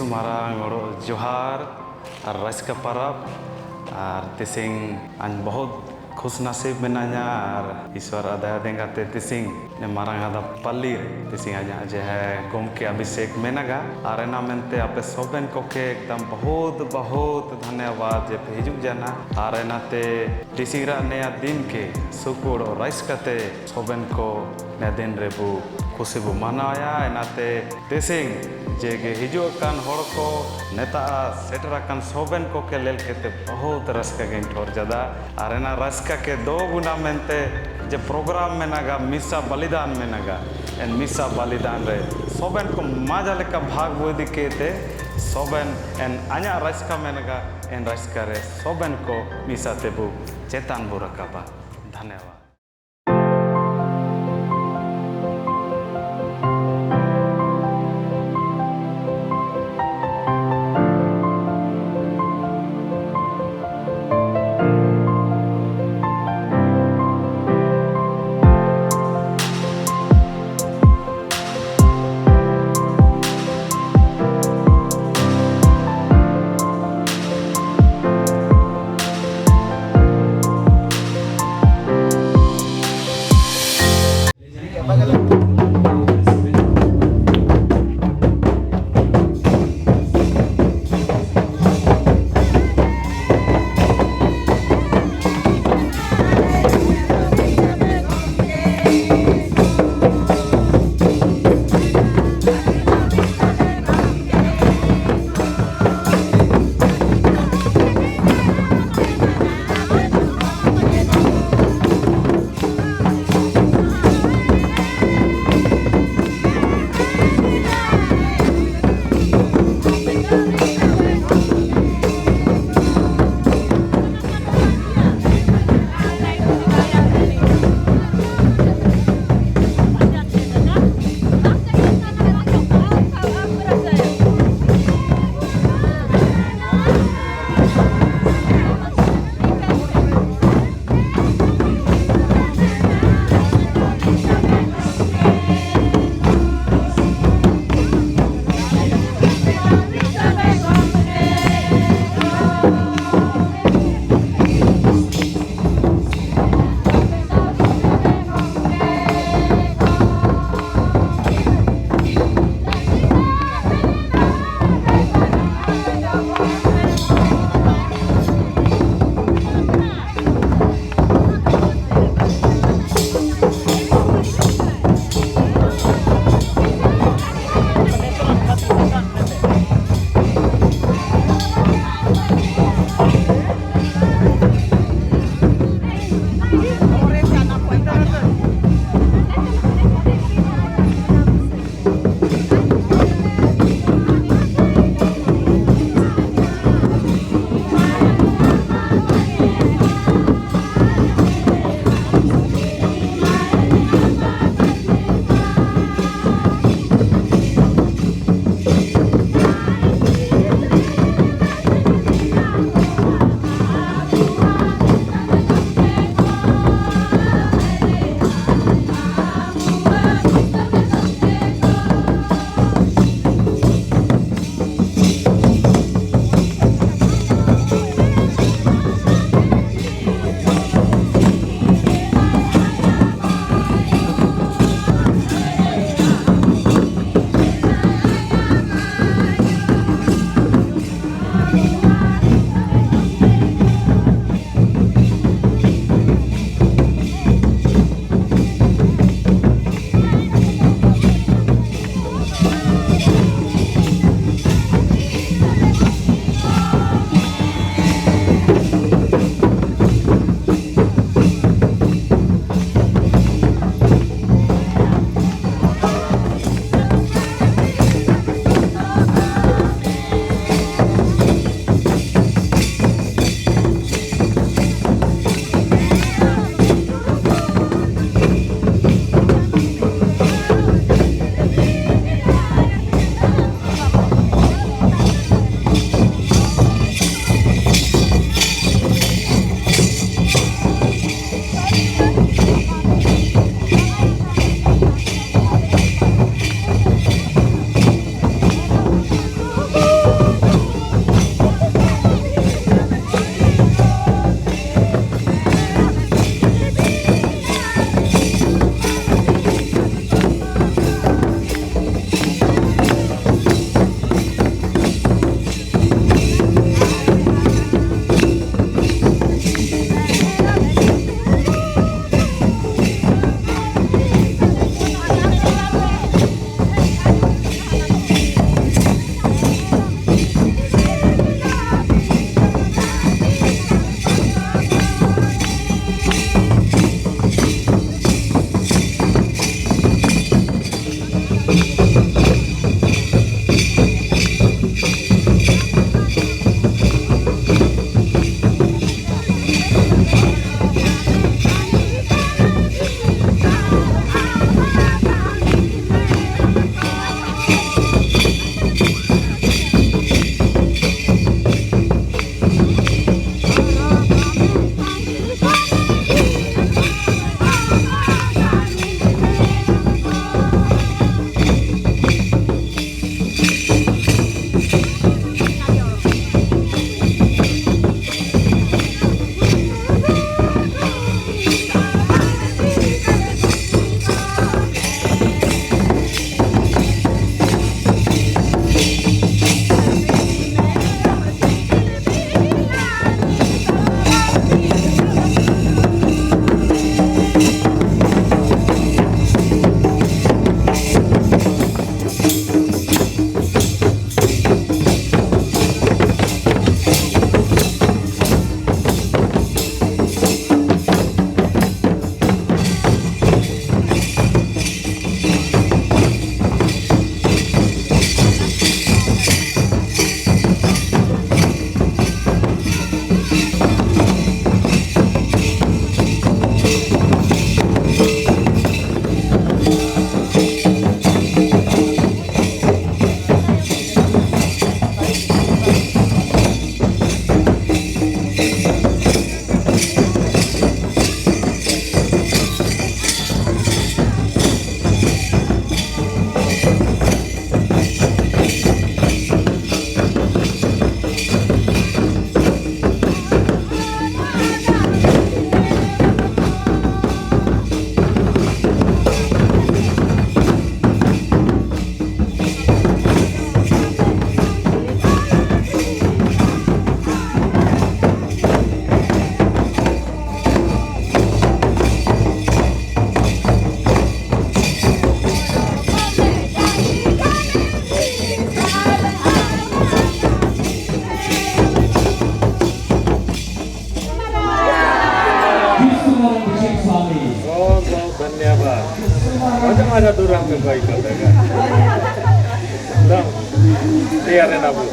किसु मारांग जोहार और रस्का परब और तिसिंग अन बहुत खुश नसीब मिनाया और ईश्वर अदय देंगाते तिसिंग ने मारांगादा पल्ली तिसिंग आजा जे है गोम के अभिषेक मेनागा और एना मेनते आपे सोबेन को के एकदम बहुत बहुत धन्यवाद जे पे हिजुक जाना और एनाते तिसिंगरा नया दिन के सुकुड़ और राइस कते सोबेन को ने दिन रेबू खुशी बु मनाया एनाते तिसिंग जेगे हिजुकान होड़ को नेता सेटराकान सोबेन को के लेल केते बहुत रस्का गें ठोर जदा और एना रस्का के दो गुना मेनते जे प्रोग्राम मेनागा मिसा बलिदान मेनागा एन मिसा बलिदान रे सोबेन को माजा लेका भाग बोदी केते सोबेन एन आ냐 रस्का मेनागा एन रस्का रे सोबेन को मिसा तेबु चेतान बु रकाबा धन्यवाद। माझ्या दुरांचं काही करतं का ते अरे ना बोल